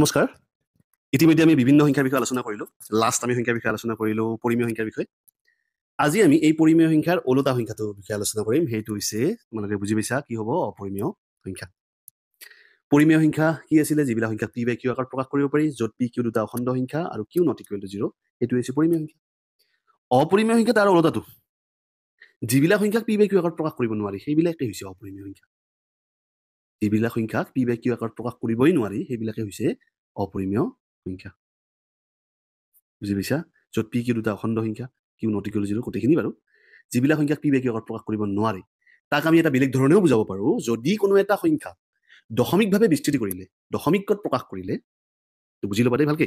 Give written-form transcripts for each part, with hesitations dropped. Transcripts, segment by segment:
নমস্কাৰ ইতিমধ্যে আমি বিভিন্ন সংখ্যাৰ বিষয়ে আলোচনা কৰিলোঁ লাষ্ট আমি সংখ্যাৰ বিষয়ে আলোচনা কৰিলোঁ পৰিমেয় সংখ্যাৰ বিষয়ে আজি আমি এই পৰিমেয় সংখ্যাৰ ওলোটা সংখ্যাটোৰ বিষয়ে আলোচনা কৰিম সেইটো হৈছে তোমালোকে বুজি পাইছা কি হ'ব অপৰিমেয় সংখ্যা পৰিমেয় সংখ্যা কি আছিলে যিবিলাক সংখ্যা p by q আকাৰত প্ৰকাশ কৰিব পাৰি য'ত p q দুটা অখণ্ড সংখ্যা আৰু q not equal to 0 এইটো হৈছে পৰিমেয় সংখ্যা অপৰিমেয় সংখ্যা তাৰ ওলোটাটো যিবিলাক সংখ্যাক p by q আকাৰত প্ৰকাশ কৰিব নোৱাৰি সেইবিলাকে হৈছে অপৰিমেয় সংখ্যা যিবিলাক সংখ্যাক p by q আকাৰত প্ৰকাশ কৰিবই নোৱাৰি সেইবিলাকে হৈছে অপৰিমেয় সংখ্যা বুজি পাইছা য'ত p q দুটা অখণ্ড সংখ্যা q not equal to 0 গোটেইখিনি বাৰু যিবিলাক সংখ্যাক p by q আকাৰত প্ৰকাশ কৰিব নোৱাৰি তাক আমি এটা বেলেগ ধৰণেও বুজাব পাৰোঁ যদি কোনো এটা সংখ্যা দশমিকভাৱে বিস্তৃতি কৰিলে দশমিকত প্ৰকাশ কৰিলে তো বুজি ল'বা দেই ভালকে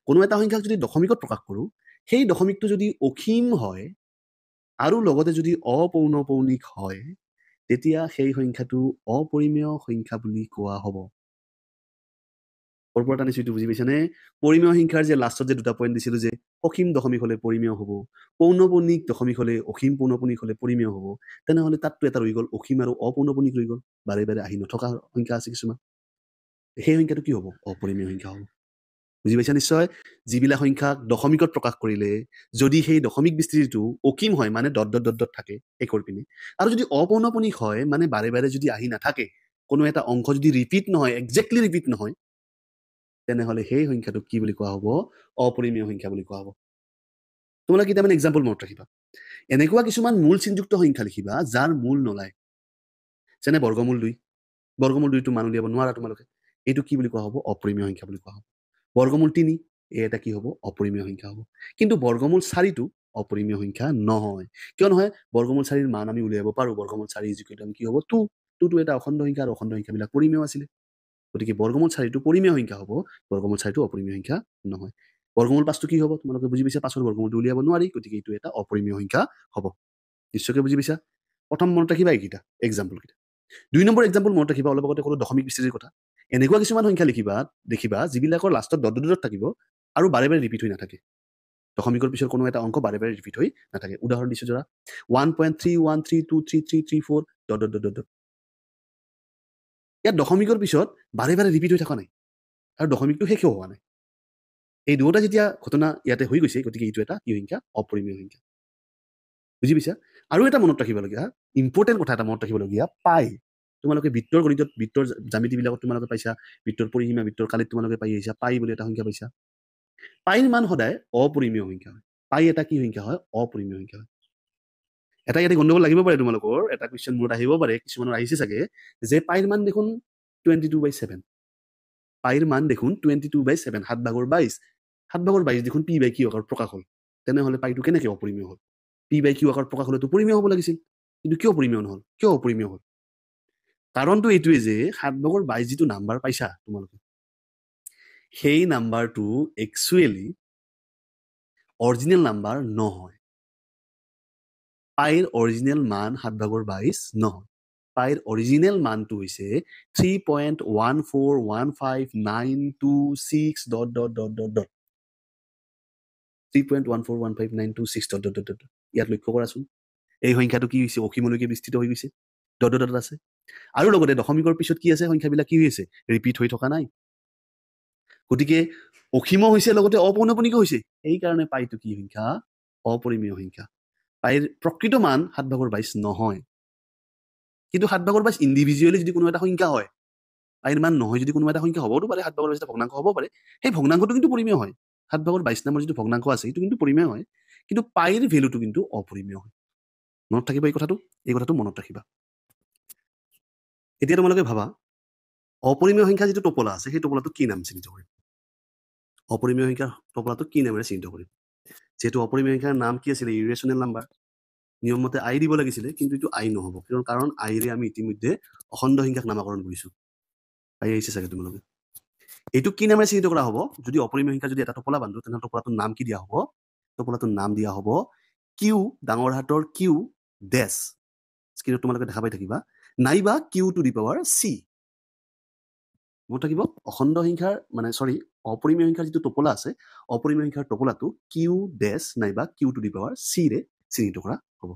কোনো এটা সংখ্যাক যদি দশমিকত প্ৰকাশ কৰোঁ সেই দশমিকটো যদি অসীম হয় আৰু লগতে যদি অপৌনঃপুনিক হয় তেতিয়া সেই সংখ্যাটো অপৰিমেয় সংখ্যা বুলি কোৱা হ'ব ওপৰত আনিছো এইটো বুজি পাইছানে পৰিমেয় সংখ্যাৰ যে লাষ্টত যে দুটা পইণ্ট দিছিলোঁ যে অসীম দশমিক হ'লে পৰিমেয় হ'ব পৌনঃপুনিক দশমিক হ'লে অসীম পৌনঃপুনিক হ'লে পৰিমেয় হ'ব তেনেহ'লে তাততো এটা ৰৈ গ'ল অসীম আৰু অপৌনঃপুনিক ৰৈ গ'ল বাৰে বাৰে আহি নথকা সংখ্যা আছে কিছুমান সেই সংখ্যাটো কি হ'ব অপৰিমেয় সংখ্যা হ'ব বুজি পাইছা নিশ্চয় যিবিলাক সংখ্যাক দশমিকত প্ৰকাশ কৰিলে যদি সেই দশমিক বিস্তৃতিটো অসীম হয় মানে ডট ডট ডট ডট থাকে একৰ পিনে আৰু যদি অপৌনঃপুনিক হয় মানে বাৰে বাৰে যদি আহি নাথাকে কোনো এটা অংশ যদি ৰিপিট নহয় একজেক্টলি ৰিপিট নহয় তেনেহ'লে সেই সংখ্যাটোক কি বুলি কোৱা হ'ব অপৰিমেয় সংখ্যা বুলি কোৱা হ'ব তোমালোকে কেইটামান এক্সাম্পল মনত ৰাখিবা এনেকুৱা কিছুমান মূল চিনযুক্ত সংখ্যা লিখিবা যাৰ মূল নলয় যেনে বৰ্গমূল 2 বৰ্গমূল 2টো মান উলিয়াব নোৱাৰা তোমালোকে এইটো কি বুলি কোৱা হ'ব অপৰিমেয় সংখ্যা বুলি কোৱা হ'ব বৰ্গমূল 3 এটা কি হ'ব অপৰিমেয় সংখ্যা হ'ব কিন্তু বৰ্গমূল 4টো অপৰিমেয় সংখ্যা নহয় কিয় নহয় বৰ্গমূল 4ৰ মান আমি উলিয়াব পাৰোঁ বৰ্গমূল 4 কি হ'ব 2 2টো এটা অখণ্ড সংখ্যা আৰু অখণ্ড সংখ্যাবিলাক পৰিমেয় আছিলে গতিকে বৰ্গমূল 4টো পৰিমেয় সংখ্যা হ'ব বৰ্গমূল 4টো অপৰিমেয় সংখ্যা নহয় বৰ্গমূল 5টো কি হ'ব তোমালোকে বুজি পাইছা 5ৰ বৰ্গমূলটো উলিয়াব নোৱাৰি গতিকে এইটো এটা অপৰিমেয় সংখ্যা হ'ব নিশ্চয়কৈ বুজি পাইছা প্ৰথম মনত ৰাখিবা এইকেইটা এক্সাম্পল কেইটা 2 নম্বৰ এক্সাম্পল মনত ৰাখিবা অলপ আগতে ক'লো দশমিক বিস্তৃতিৰ কথা এনেকুৱা কিছুমান সংখ্যা লিখিবা দেখিবা যিবিলাকৰ লাষ্টত ডট ডট থাকিব আৰু বাৰে বাৰে ৰিপিট হৈ নাথাকে দশমিকৰ পিছৰ কোনো এটা অংক বাৰে বাৰে ৰিপিট হৈ নাথাকে উদাহৰণ দিছো জৰা 1.313233334 ডট ডট ডট ডট ইয়াত দশমিকৰ পিছত বাৰে বাৰে ৰিপিট হৈ থকা নাই আৰু দশমিকটো শেষও হোৱা নাই এই দুটা যেতিয়া ঘটনা ইয়াতে হৈ গৈছে গতিকে এইটো এটা কি সংখ্যা অপৰিমেয় সংখ্যা বুজি পাইছা আৰু এটা মনত ৰাখিবলগীয়া ইম্পৰ্টেণ্ট কথা এটা মনত ৰাখিবলগীয়া পাই তোমালোকে বৃত্তৰ গণিতত বৃত্তৰ জ্যামিতিবিলাকত তোমালোকে পাইছা বৃত্তৰ পৰিসীমা বৃত্তৰ কালিত তোমালোকে পাই আহিছা পাই বুলি এটা সংখ্যা পাইছা পাইৰ মান সদায় অপৰিমেয় সংখ্যা হয় পাই এটা কি সংখ্যা হয় অপৰিমেয় সংখ্যা হয় এটা ইয়াতে গণ্ডগোল লাগিব পাৰে তোমালোকৰ এটা কুৱেশ্যন মূৰত আহিব পাৰে কিছুমানৰ আহিছে চাগে যে পাইৰ মান দেখোন 22/7 পাইৰ মান দেখোন 22/7 7/22 7/22 দেখোন p by q আকাৰত প্ৰকাশ হ'ল তেনেহ'লে পাইটো কেনেকৈ অপৰিমেয় হ'ল p by q আকাৰত প্ৰকাশ হ'লেতো পৰিমেয় হ'ব লাগিছিল কিন্তু কিয় পৰিমেয় নহ'ল কিয় অপৰিমেয় হ'ল কাৰণটো এইটোৱে যে 7/22 যিটো নাম্বাৰ পাইছা তোমালোকে সেই নাম্বাৰটো একচুৱেলি অৰিজিনেল নাম্বাৰ নহয় পাইৰ অৰিজিনেল মান 7/22 নহয় পাইৰ অৰিজিনেল মানটো হৈছে 3.1415926 dot dot dot dot dot 3.1415926 dot dot dot dot ইয়াত লক্ষ্য কৰাচোন এই সংখ্যাটো কি হৈছে অসীমলৈকে বিস্তৃত হৈ গৈছে ডট ডট ডট আছে আৰু লগতে দশমিকৰ পিছত কি আছে সংখ্যাবিলাক কি হৈ আছে ৰিপিট হৈ থকা নাই গতিকে অসীম হৈছে লগতে অপৌনঃপুনিক হৈছে সেইকাৰণে পাইটো কি সংখ্যা অপৰিমেয় সংখ্যা পাইৰ প্ৰকৃত মান 7/22 নহয় কিন্তু 7/22 ইণ্ডিভিজুৱেলি যদি কোনো এটা সংখ্যা হয় পাইৰ মান নহয় যদি কোনো এটা সংখ্যা হ'বও পাৰে 7/22 এটা ভগ্নাংশ হ'ব পাৰে সেই ভগ্নাংশটো কিন্তু পৰিমেয় হয় 7/22 নামৰ যিটো ভগ্নাংশ আছে সেইটো কিন্তু পৰিমেয় হয় কিন্তু পাইৰ ভেলুটো কিন্তু অপৰিমেয় হয় মনত থাকিবা এই কথাটো মনত ৰাখিবা এতিয়া তোমালোকে ভাবা অপৰিমেয় সংখ্যা যিটো টোপোলা আছে সেই টোপোলাটো কি নাম চিহ্নিত কৰিম অপৰিমেয় সংখ্যাৰ টোপোলাটো কি নামেৰে চিহ্নিত কৰিম যেহেতু অপৰিমেয় সংখ্যাৰ নাম কি আছিলে ইৰেচনেল নাম্বাৰ নিয়ম মতে আই দিব লাগিছিলে কিন্তু এইটো আই নহ'ব কাৰণ আইৰে আমি ইতিমধ্যে অখণ্ড সংখ্যাক নামাকৰণ কৰিছো আই আহিছে চাগে তোমালোকে এইটো কি নামেৰে চিহ্নিত কৰা হ'ব যদি অপৰিমেয় সংখ্যা যদি এটা টোপোলা বান্ধো তেনেহ'লে টোপোলাটোৰ নাম কি দিয়া হ'ব টোপোলাটোৰ নাম দিয়া হ'ব কিউ ডাঙৰ হাতৰ কিউ ডেছ স্ক্ৰীনত তোমালোকে দেখা পাই থাকিবা নাইবা q to the power c মনত থাকিব অখণ্ড সংখ্যাৰ মানে অপৰিমেয় সংখ্যাৰ যিটো টোপোলা আছে অপৰিমেয় সংখ্যাৰ টোপোলাটো কিউ ডেছ নাইবা q to the power c ৰে চিহ্নিত কৰা হ'ব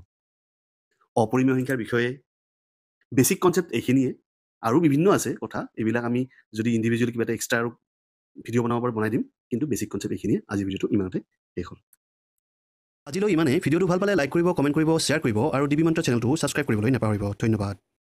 অপৰিমেয় সংখ্যাৰ বিষয়ে বেছিক কনচেপ্ট এইখিনিয়ে আৰু বিভিন্ন আছে কথা এইবিলাক আমি যদি ইণ্ডিভিজুৱেলি কিবা এটা এক্সট্ৰা আৰু ভিডিঅ' বনাব পৰা বনাই দিম কিন্তু বেছিক কনচেপ্ট এইখিনিয়ে আজি ভিডিঅ'টো ইমানতে শেষ হ'ল আজিলৈ ইমানে ভিডিঅ'টো ভাল পালে লাইক কৰিব কমেণ্ট কৰিব শ্বেয়াৰ কৰিব আৰু ডিবি মন্ত্ৰ চেনেলটো ছাবস্ক্ৰাইব কৰিবলৈ নাপাহৰিব ধন্যবাদ